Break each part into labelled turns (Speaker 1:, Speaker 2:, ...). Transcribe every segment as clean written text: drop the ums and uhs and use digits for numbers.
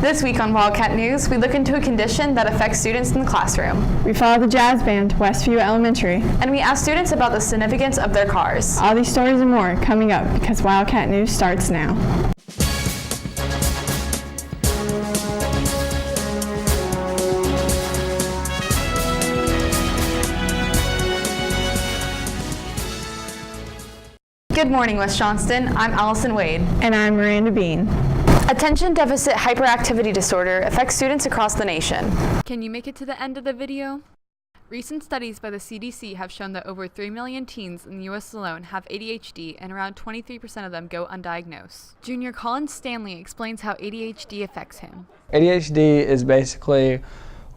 Speaker 1: This week on Wildcat News, we look into a condition that affects students in the classroom.
Speaker 2: We follow the jazz band, Westview Elementary.
Speaker 1: And we ask students about the significance of their cars.
Speaker 2: All these stories and more coming up because Wildcat News starts now.
Speaker 1: Good morning, West Johnston. I'm Allison Wade.
Speaker 2: And I'm Miranda Bean.
Speaker 1: Attention deficit hyperactivity disorder affects students across the nation.
Speaker 3: Can you make it to the end of the video? Recent studies by the CDC have shown that over 3 million teens in the U.S. alone have ADHD, and around 23% of them go undiagnosed. Junior Colin Stanley explains how ADHD affects him.
Speaker 4: ADHD is basically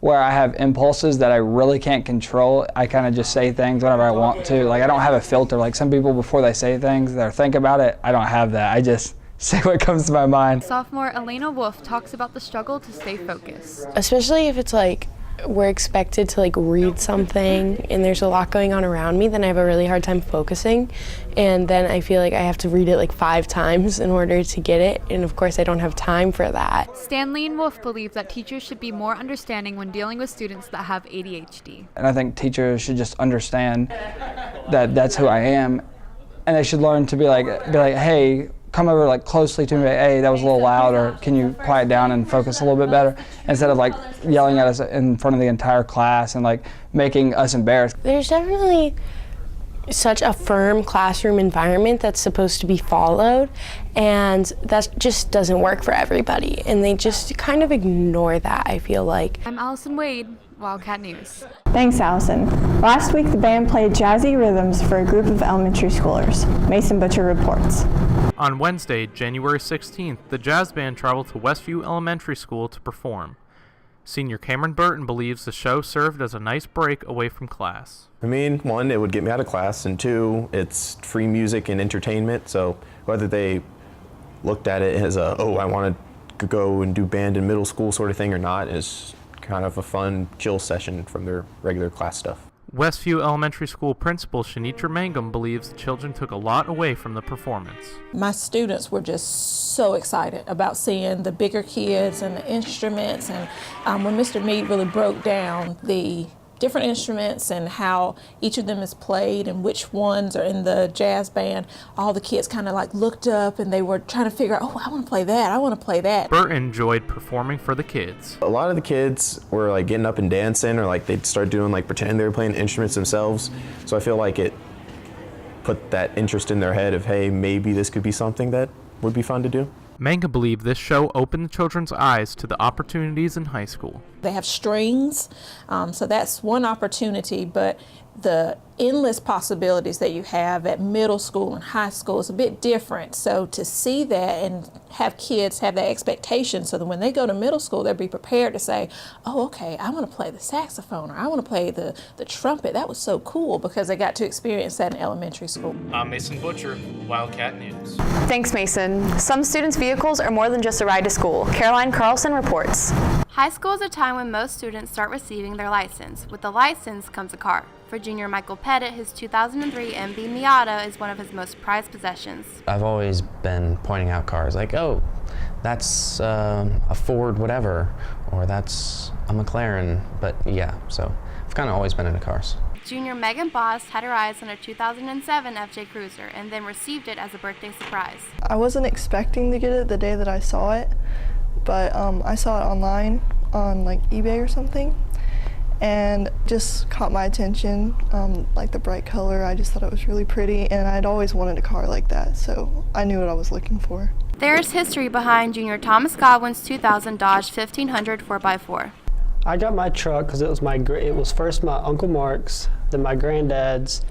Speaker 4: where I have impulses that I really can't control. I kind of just say things whenever I want to. Like, I don't have a filter. Like some people, before they say things or think about it, I don't have that. I just say what comes to my mind.
Speaker 3: Sophomore Elena Wolf talks about the struggle to stay focused.
Speaker 5: Especially if it's like we're expected to like read something and there's a lot going on around me, then I have a really hard time focusing, and then I feel like I have to read it like 5 times in order to get it, and of course I don't have time for that.
Speaker 3: Stanley and Wolf believe that teachers should be more understanding when dealing with students that have ADHD.
Speaker 4: And I think teachers should just understand that that's who I am, and they should learn to be like, hey, come over like closely to me, hey, that was a little loud, or can you quiet down and focus a little bit better, instead of like yelling at us in front of the entire class and like making us embarrassed.
Speaker 5: There's definitely such a firm classroom environment that's supposed to be followed, and that just doesn't work for everybody, and they just kind of ignore that, I feel like.
Speaker 3: I'm Allison Wade, Wildcat News.
Speaker 2: Thanks, Allison. Last week, the band played jazzy rhythms for a group of elementary schoolers. Mason Butcher reports.
Speaker 6: On Wednesday, January 16th, the jazz band traveled to Westview Elementary School to perform. Senior Cameron Burton believes the show served as a nice break away from class.
Speaker 7: I mean, 1, it would get me out of class, and 2, it's free music and entertainment, so whether they looked at it as a, oh, I want to go and do band in middle school sort of thing or not, is kind of a fun, chill session from their regular class stuff.
Speaker 6: Westview Elementary School Principal Shanitra Mangum believes the children took a lot away from the performance.
Speaker 8: My students were just so excited about seeing the bigger kids and the instruments, and when Mr. Meade really broke down the different instruments and how each of them is played and which ones are in the jazz band, all the kids kind of like looked up and they were trying to figure out, oh, I want to play that, I want to play that.
Speaker 6: Burton enjoyed performing for the kids.
Speaker 7: A lot of the kids were like getting up and dancing, or like they'd start doing like pretending they were playing instruments themselves. So I feel like it put that interest in their head of, hey, maybe this could be something that would be fun to do.
Speaker 6: Mangum believed this show opened the children's eyes to the opportunities in high school.
Speaker 8: They have strings, so that's one opportunity, but the endless possibilities that you have at middle school and high school is a bit different. So to see that and have kids have that expectation so that when they go to middle school, they'll be prepared to say, oh, okay, I want to play the saxophone, or I want to play the trumpet. That was so cool because they got to experience that in elementary school.
Speaker 6: I'm Mason Butcher, Wildcat News.
Speaker 1: Thanks, Mason. Some students' vehicles are more than just a ride to school. Caroline Carlson reports.
Speaker 9: High school is a time when most students start receiving their license. With the license comes a car. For junior Michael Pettit, his 2003 MB Miata is one of his most prized possessions.
Speaker 10: I've always been pointing out cars like, oh, that's a Ford whatever, or that's a McLaren, but yeah, so I've kind of always been into cars.
Speaker 9: Junior Megan Boss had her eyes on a 2007 FJ Cruiser and then received it as a birthday surprise.
Speaker 11: I wasn't expecting to get it the day that I saw it, but I saw it online on like eBay or something, and just caught my attention, like the bright color. I just thought it was really pretty, and I'd always wanted a car like that, so I knew what I was looking for.
Speaker 9: There's history behind junior Thomas Godwin's 2000 Dodge 1500 4x4.
Speaker 12: I got my truck because it was first my Uncle Mark's, then my granddad's,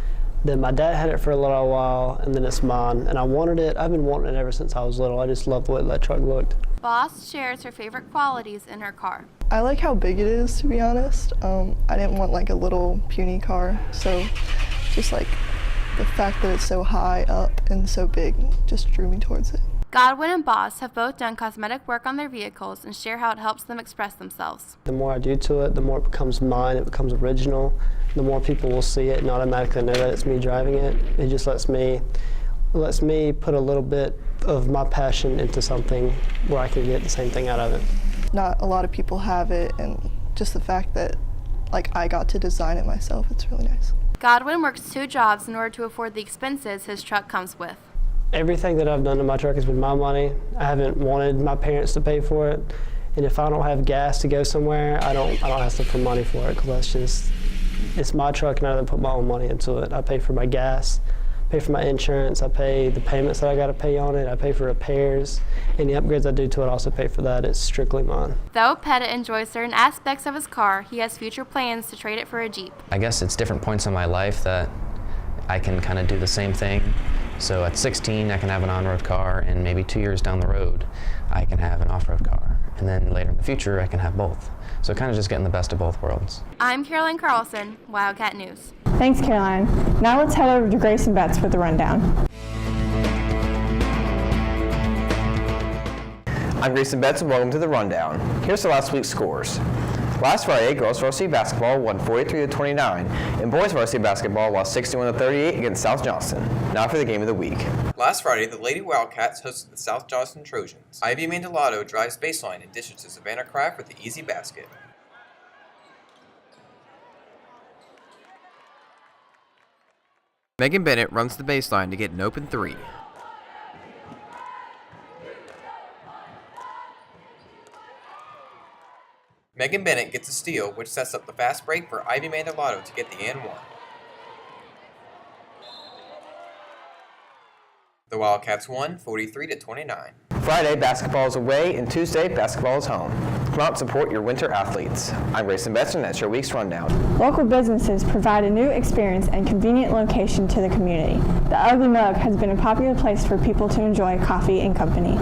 Speaker 12: then my dad had it for a little while, and then it's mine, and I wanted it. I've been wanting it ever since I was little. I just love the way that truck looked.
Speaker 9: Boss shares her favorite qualities in her car.
Speaker 11: I like how big it is, to be honest. I didn't want like a little puny car, so just like the fact that it's so high up and so big just drew me towards it.
Speaker 9: Godwin and Boss have both done cosmetic work on their vehicles and share how it helps them express themselves.
Speaker 12: The more I do to it, the more it becomes mine, it becomes original. The more people will see it and automatically know that it's me driving it. It just lets me put a little bit of my passion into something where I can get the same thing out of it.
Speaker 11: Not a lot of people have it, and just the fact that like I got to design it myself, it's really nice.
Speaker 9: Godwin works 2 jobs in order to afford the expenses his truck comes with.
Speaker 12: Everything that I've done to my truck has been my money. I haven't wanted my parents to pay for it. And if I don't have gas to go somewhere, I don't ask them for money for it, because it's my truck and I don't put my own money into it. I pay for my gas, pay for my insurance, I pay the payments that I got to pay on it, I pay for repairs. Any upgrades I do to it, I also pay for that. It's strictly mine.
Speaker 9: Though Pettit enjoys certain aspects of his car, he has future plans to trade it for a Jeep.
Speaker 10: I guess it's different points in my life that I can kind of do the same thing. So at 16, I can have an on-road car, and maybe 2 years down the road, I can have an off-road car. And then later in the future, I can have both. So kind of just getting the best of both worlds.
Speaker 9: I'm Caroline Carlson, Wildcat News.
Speaker 2: Thanks, Caroline. Now let's head over to Grayson Betts for the rundown.
Speaker 13: I'm Grayson Betts, and welcome to the rundown. Here's the last week's scores. Last Friday, girls varsity basketball won 43-29, and boys varsity basketball lost 61-38 against South Johnston. Now for the game of the week.
Speaker 14: Last Friday, the Lady Wildcats hosted the South Johnston Trojans. Ivy Mandelato drives baseline and dishes to Savannah Craft with the easy basket. Megan Bennett runs the baseline to get an open 3. Megan Bennett gets a steal, which sets up the fast break for Ivy Mandelato to get the and 1. The Wildcats won 43-29.
Speaker 13: Friday, basketball is away, and Tuesday, basketball is home. Come out and support your winter athletes. I'm Grayson Betts, and that's your week's rundown.
Speaker 2: Local businesses provide a new experience and convenient location to the community. The Ugly Mug has been a popular place for people to enjoy coffee and company.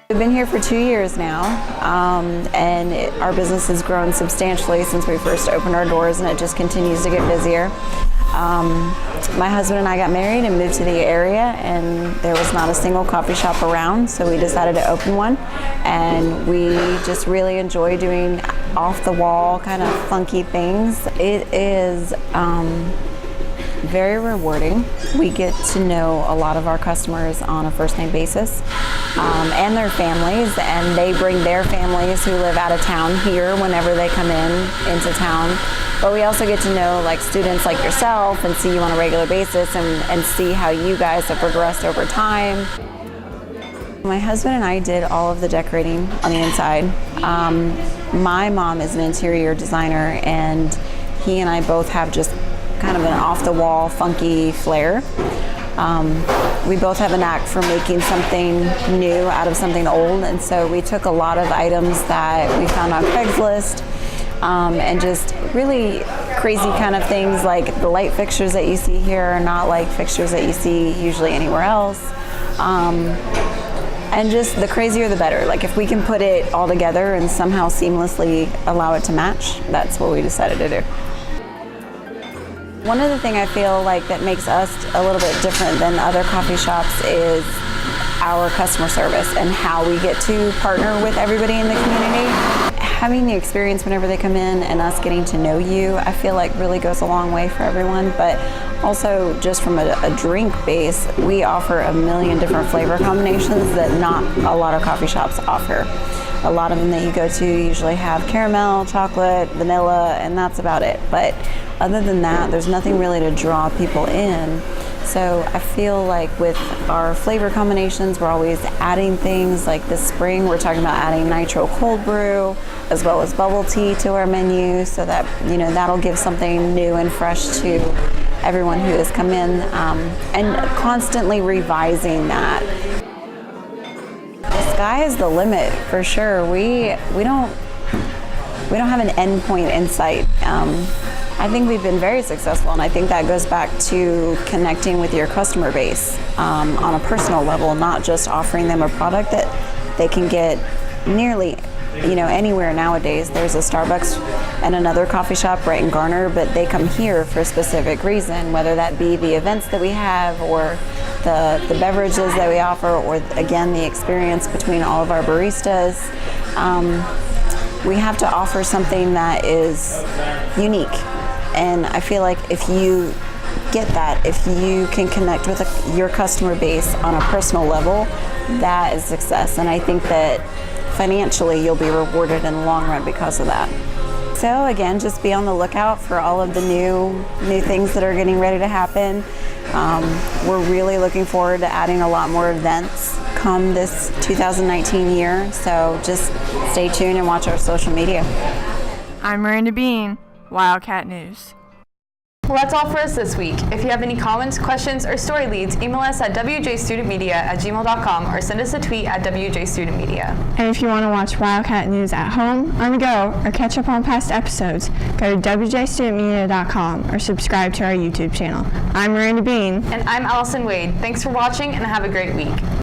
Speaker 15: We've been here for 2 years now, and our business has grown substantially since we first opened our doors, and it just continues to get busier. My husband and I got married and moved to the area, and there was not a single coffee shop around, so we decided to open one, and we just really enjoy doing off-the-wall kind of funky things. It is very rewarding. We get to know a lot of our customers on a first-name basis, and their families, and they bring their families who live out of town here whenever they come into town. But we also get to know like students like yourself and see you on a regular basis and see how you guys have progressed over time. My husband and I did all of the decorating on the inside. My mom is an interior designer, and he and I both have just kind of an off-the-wall, funky flair. We both have a knack for making something new out of something old, and so we took a lot of items that we found on Craigslist and just really crazy kind of things, like the light fixtures that you see here are not like fixtures that you see usually anywhere else. And just the crazier the better. Like if we can put it all together and somehow seamlessly allow it to match, that's what we decided to do. One of the things I feel like that makes us a little bit different than other coffee shops is our customer service and how we get to partner with everybody in the community. Having the experience whenever they come in and us getting to know you, I feel like really goes a long way for everyone. But also just from a drink base, we offer a million different flavor combinations that not a lot of coffee shops offer. A lot of them that you go to usually have caramel, chocolate, vanilla, and that's about it. But other than that, there's nothing really to draw people in. So I feel like with our flavor combinations, we're always adding things. Like this spring, we're talking about adding nitro cold brew as well as bubble tea to our menu, so that that'll give something new and fresh to everyone who has come in, and constantly revising that. The sky is the limit for sure. We don't have an end point in sight. I think we've been very successful, and I think that goes back to connecting with your customer base on a personal level, not just offering them a product that they can get nearly anywhere nowadays. There's a Starbucks and another coffee shop right in Garner, but they come here for a specific reason, whether that be the events that we have or the beverages that we offer, or again the experience between all of our baristas. we have to offer something that is unique. And I feel like if you get that, if you can connect with your customer base on a personal level, that is success. And I think that financially you'll be rewarded in the long run because of that. So again, just be on the lookout for all of the new things that are getting ready to happen. We're really looking forward to adding a lot more events come this 2019 year. So just stay tuned and watch our social media.
Speaker 16: I'm Miranda Bean, Wildcat News.
Speaker 1: Well, that's all for us this week. If you have any comments, questions, or story leads, email us at wjstudentmedia@gmail.com or send us a tweet at wjstudentmedia.
Speaker 2: And if you want to watch Wildcat News at home, on the go, or catch up on past episodes, go to wjstudentmedia.com or subscribe to our YouTube channel. I'm Miranda Bean.
Speaker 1: And I'm Allison Wade. Thanks for watching and have a great week.